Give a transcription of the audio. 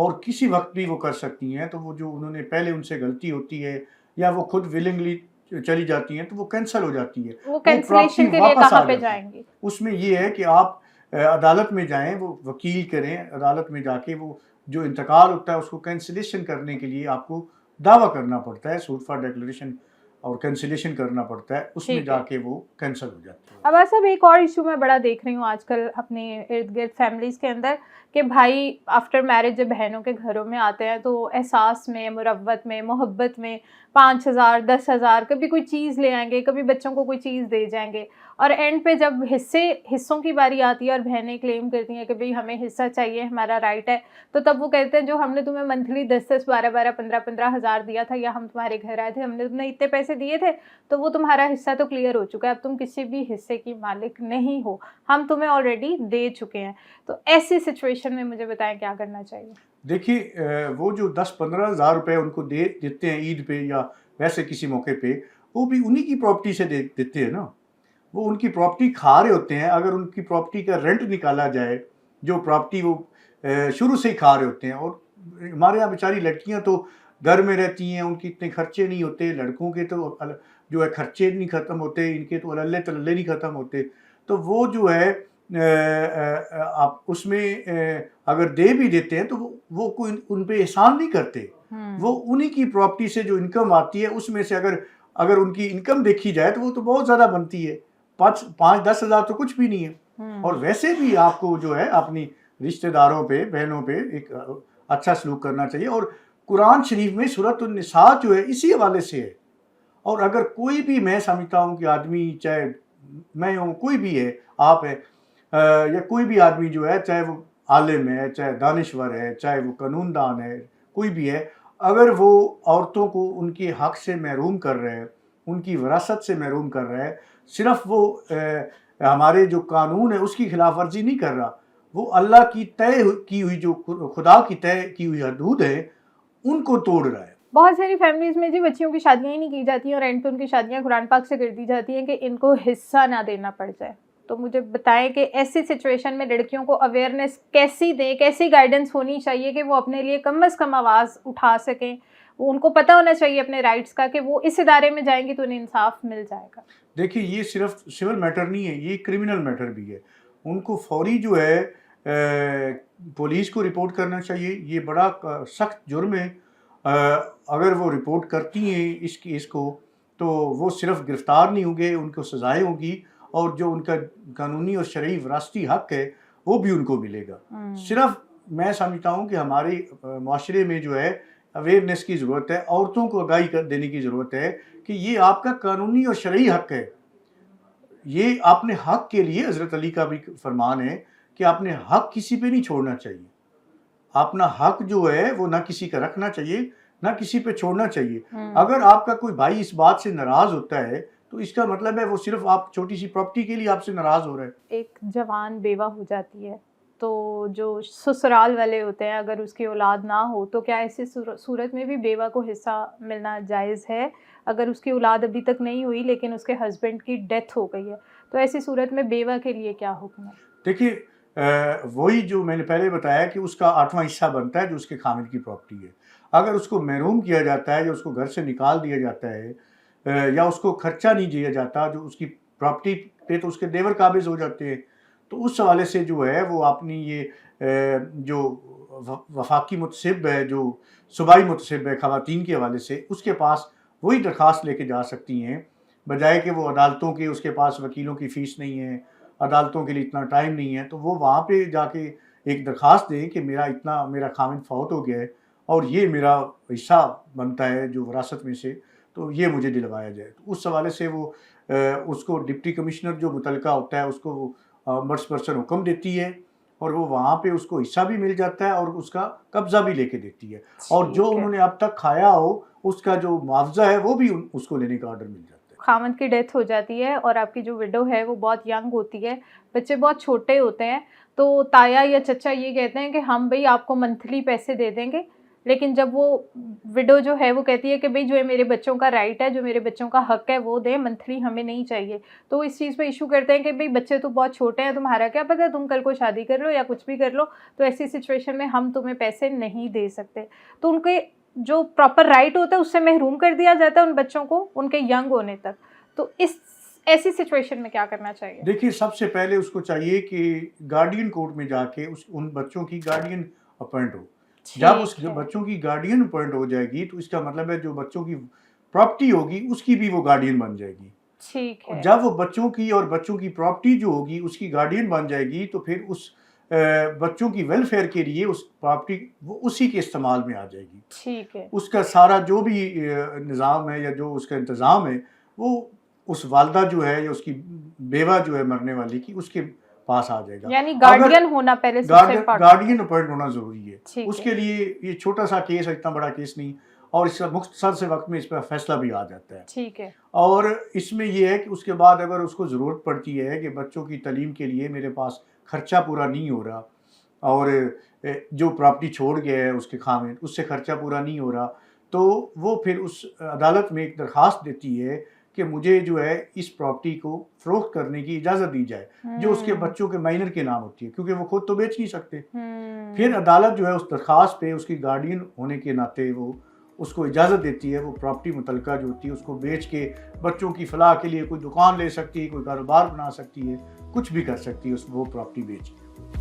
اور کسی وقت بھی وہ کر سکتی ہیں. تو وہ جو انہوں نے پہلے ان سے غلطی ہوتی ہے یا وہ خود ولنگلی چلی جاتی ہیں تو وہ کینسل ہو جاتی ہے, وہ کینسلیشن کے لیے کہاں پہ جائیں گی؟ اس میں یہ ہے کہ آپ عدالت میں جائیں, وہ وکیل کریں, عدالت میں جا کے وہ جو انتقال ہوتا ہے اس کو کینسلیشن کرنے کے لیے آپ کو دعویٰ کرنا پڑتا ہے, سوٹ فار ڈیکلریشن اور کینسلیشن کرنا پڑتا ہے, اس میں جا کے وہ کینسل ہو جاتی ہے. اب ایسا ایک اور ایشو میں بڑا دیکھ رہی ہوں آج کل اپنے ارد گرد فیملیز کے اندر کہ بھائی آفٹر میرج جب بہنوں کے گھروں میں آتے ہیں تو احساس میں, مروت میں, محبت میں 5,000 10,000 کبھی کوئی چیز لے آئیں گے, کبھی بچوں کو کوئی چیز دے جائیں گے, اور اینڈ پہ جب حصوں کی باری آتی ہے اور بہنیں کلیم کرتی ہیں کہ بھئی ہمیں حصہ چاہیے, ہمارا رائٹ ہے, تو تب وہ کہتے ہیں جو ہم نے تمہیں منتھلی 10,000 12,000 15,000 15,000 دیا تھا, یا ہم تمہارے گھر آئے تھے, ہم نے تمہیں اتنے پیسے دیے تھے, تو وہ تمہارا حصہ تو کلیئر ہو چکا ہے, اب تم کسی بھی حصے کی مالک نہیں ہو, ہم تمہیں آلریڈی دے چکے ہیں. تو ایسی سچویشن میں مجھے بتائیں کیا کرنا چاہیے؟ دیکھیے وہ جو 10-15 ہزار روپے ان کو دیتے ہیں عید پہ یا ویسے کسی موقع پہ, وہ بھی انہی کی پراپرٹی سے دیتے ہیں نا, وہ ان کی پراپرٹی کھا رہے ہوتے ہیں. اگر ان کی پراپرٹی کا رینٹ نکالا جائے, جو پراپرٹی وہ شروع سے ہی کھا رہے ہوتے ہیں, اور ہمارے یہاں بیچاری لڑکیاں تو گھر میں رہتی ہیں, ان کے اتنے خرچے نہیں ہوتے, لڑکوں کے تو جو ہے خرچے نہیں ختم ہوتے, ان کے تو اللہ تللے نہیں ختم ہوتے, تو وہ جو ہے آپ اس میں اگر دے بھی دیتے ہیں تو وہ کوئی ان پہ احسان نہیں کرتے. وہ انہی کی پراپرٹی سے جو انکم آتی ہے اس میں سے اگر ان کی انکم دیکھی جائے تو وہ تو بہت زیادہ بنتی ہے, 5-10 ہزار تو کچھ بھی نہیں ہے. اور ویسے بھی آپ کو جو ہے اپنی رشتہ داروں پہ, بہنوں پہ ایک اچھا سلوک کرنا چاہیے. اور قرآن شریف میں سورۃ النساء جو ہے اسی حوالے سے ہے. اور اگر کوئی بھی, میں سمجھتا ہوں کہ آدمی, چاہے میں ہوں, کوئی بھی ہے, آپ ہے, یا کوئی بھی آدمی جو ہے, چاہے وہ عالم ہے, چاہے دانشور ہے, چاہے وہ قانون دان ہے, کوئی بھی ہے, اگر وہ عورتوں کو ان کے حق سے محروم کر رہے ہیں, ان کی وراثت سے محروم کر رہا ہے, صرف وہ ہمارے جو قانون ہے اس کی خلاف ورزی نہیں کر رہا, وہ اللہ کی طے کی ہوئی, جو خدا کی طے کی ہوئی حدود ہے, ان کو توڑ رہا ہے. بہت ساری فیملیز میں جی بچیوں کی شادیاں ہی نہیں کی جاتی ہیں, اور اینڈ پہ ان کی شادیاں قرآن پاک سے کر دی جاتی ہیں کہ ان کو حصہ نہ دینا پڑ جائے. تو مجھے بتائیں کہ ایسی سچویشن میں لڑکیوں کو اویئرنیس کیسی دیں, کیسی گائیڈنس ہونی چاہیے کہ وہ اپنے لیے کم از کم آواز اٹھا سکیں, ان کو پتہ ہونا چاہیے اپنے رائٹس کا کہ وہ اس ادارے میں جائیں گی تو انہیں انصاف مل جائے گا. دیکھیے یہ صرف سول میٹر نہیں ہے, یہ کرمنل میٹر بھی ہے. ان کو فوری جو ہے پولیس کو رپورٹ کرنا چاہیے, یہ بڑا سخت جرم ہے. اگر وہ رپورٹ کرتی ہیں اس کیس کو تو وہ صرف گرفتار نہیں ہوں گے, ان کو سزائیں ہوں گی, اور جو ان کا قانونی اور شرعی وراثتی حق ہے وہ بھی ان کو ملے گا. صرف میں سمجھتا ہوں کہ ہمارے معاشرے میں جو ہے اویئرنیس کی ضرورت ہے, عورتوں کو آگاہی دینے کی ضرورت ہے کہ یہ آپ کا قانونی اور شرعی حق ہے. یہ اپنے حق کے لیے حضرت علی کا بھی فرمان ہے کہ اپنے حق کسی پہ نہیں چھوڑنا چاہیے. اپنا حق جو ہے وہ نہ کسی کا رکھنا چاہیے, نہ کسی پہ چھوڑنا چاہیے. اگر آپ کا کوئی بھائی اس بات سے ناراض ہوتا ہے تو اس کا مطلب ہے وہ صرف آپ چھوٹی سی پراپرٹی کے لیے آپ سے ناراض ہو رہا ہے. ایک جوان بیوہ ہو جاتی ہے تو جو سسرال والے ہوتے ہیں, اگر اس کی اولاد نہ ہو تو کیا ایسی صورت میں بھی بیوہ کو حصہ ملنا جائز ہے؟ اگر اس کی اولاد ابھی تک نہیں ہوئی لیکن اس کے ہسبینڈ کی ڈیتھ ہو گئی ہے تو ایسی صورت میں بیوہ کے لیے کیا حکم ہے؟ دیکھیے وہی جو میں نے پہلے بتایا کہ اس کا 8واں حصہ بنتا ہے جو اس کے خامد کی پراپرٹی ہے. اگر اس کو محروم کیا جاتا ہے, یا اس کو گھر سے نکال دیا جاتا ہے, یا اس کو خرچہ نہیں دیا جاتا جو اس کی پراپرٹی پہ, تو اس کے دیور قابض ہو جاتے ہیں. تو اس حوالے سے جو ہے وہ اپنی یہ جو وفاقی متصب ہے, جو صوبائی متصب ہے خواتین کے حوالے سے, اس کے پاس وہی درخواست لے کے جا سکتی ہیں, بجائے کہ وہ عدالتوں کے, اس کے پاس وکیلوں کی فیس نہیں ہے, عدالتوں کے لیے اتنا ٹائم نہیں ہے, تو وہ وہاں پہ جا کے ایک درخواست دیں کہ میرا خامد فوت ہو گیا ہے اور یہ میرا حصہ بنتا ہے جو وراثت میں سے, تو یہ مجھے دلوایا جائے. تو اس حوالے سے وہ اس کو ڈپٹی کمشنر جو متعلقہ ہوتا ہے اس کو وہ مرس پرسن حکم دیتی ہے, اور وہ وہاں پہ اس کو حصہ بھی مل جاتا ہے اور اس کا قبضہ بھی لے کے دیتی ہے, اور جو انہوں نے اب تک کھایا ہو اس کا جو معاوضہ ہے وہ بھی اس کو لینے کا آرڈر مل جاتا ہے. خامد کی ڈیتھ ہو جاتی ہے اور آپ کی جو وڈو ہے وہ بہت ینگ ہوتی ہے, بچے بہت چھوٹے ہوتے ہیں, تو تایا یا چچا یہ کہتے ہیں کہ ہم بھئی آپ کو منتھلی پیسے دے دیں گے, لیکن جب وہ وڈو جو ہے وہ کہتی ہے کہ بھئی جو میرے بچوں کا رائٹ ہے، جو میرے بچوں کا حق ہے وہ دیں، منتھلی ہمیں نہیں چاہیے، تو وہ اس چیز پہ ایشو کرتے ہیں کہ بھئی بچے تو بہت چھوٹے ہیں، تمہارا کیا پتہ تم کل کو شادی کر لو یا کچھ بھی کر لو، تو ایسی سچویشن میں ہم تمہیں پیسے نہیں دے سکتے. تو ان کے جو پراپر رائٹ ہوتا ہے اس سے محروم کر دیا جاتا ہے ان بچوں کو ان کے ینگ ہونے تک. تو اس ایسی سچویشن میں کیا کرنا چاہیے؟ دیکھیے سب سے پہلے اس کو چاہیے کہ گارڈین کورٹ میں جا کے ان بچوں کی گارڈین اپوائنٹ ہو. جب اس بچوں کی گارڈین اپوائنٹ ہو جائے گی تو اس کا مطلب ہے جو بچوں کی پراپرٹی ہوگی اس کی بھی وہ گارڈین بن جائے گی. ٹھیک ہے. جب وہ بچوں کی اور بچوں کی پراپرٹی جو ہوگی اس کی گارڈین بن جائے گی تو پھر اس بچوں کی ویلفیئر کے لیے اس پراپرٹی وہ اسی کے استعمال میں آ جائے گی. ٹھیک ہے. اس کا سارا جو بھی نظام ہے یا جو اس کا انتظام ہے وہ اس والدہ جو ہے یا اس کی بیوہ جو ہے مرنے والی کی اس کے پاس آ جائے گا. یعنی گارڈین ہونا پہلے گارڈین اپوائنٹ ہونا ضروری ہے. اس ہے. کے لیے یہ چھوٹا سا کیس ہے، اتنا بڑا کیس نہیں، اور اس کا مختصر سے وقت میں اس پہ فیصلہ بھی آ جاتا ہے. ٹھیک ہے. اور اس میں یہ ہے کہ اس کے بعد اگر اس کو ضرورت پڑتی ہے کہ بچوں کی تعلیم کے لیے میرے پاس خرچہ پورا نہیں ہو رہا اور جو پراپرٹی چھوڑ گیا ہے اس کے خاوند اس سے خرچہ پورا نہیں ہو رہا، تو وہ پھر اس عدالت میں ایک درخواست دیتی ہے کہ مجھے جو ہے اس پراپرٹی کو فروخت کرنے کی اجازت دی جائے جو اس کے بچوں کے مائنر کے نام ہوتی ہے، کیونکہ وہ خود تو بیچ نہیں سکتے. پھر عدالت جو ہے اس درخواست پہ اس کی گارڈین ہونے کے ناطے وہ اس کو اجازت دیتی ہے وہ پراپرٹی متعلقہ جو ہوتی ہے اس کو بیچ کے بچوں کی فلاح کے لیے کوئی دکان لے سکتی ہے، کوئی کاروبار بنا سکتی ہے، کچھ بھی کر سکتی ہے اس وہ پراپرٹی بیچ کے.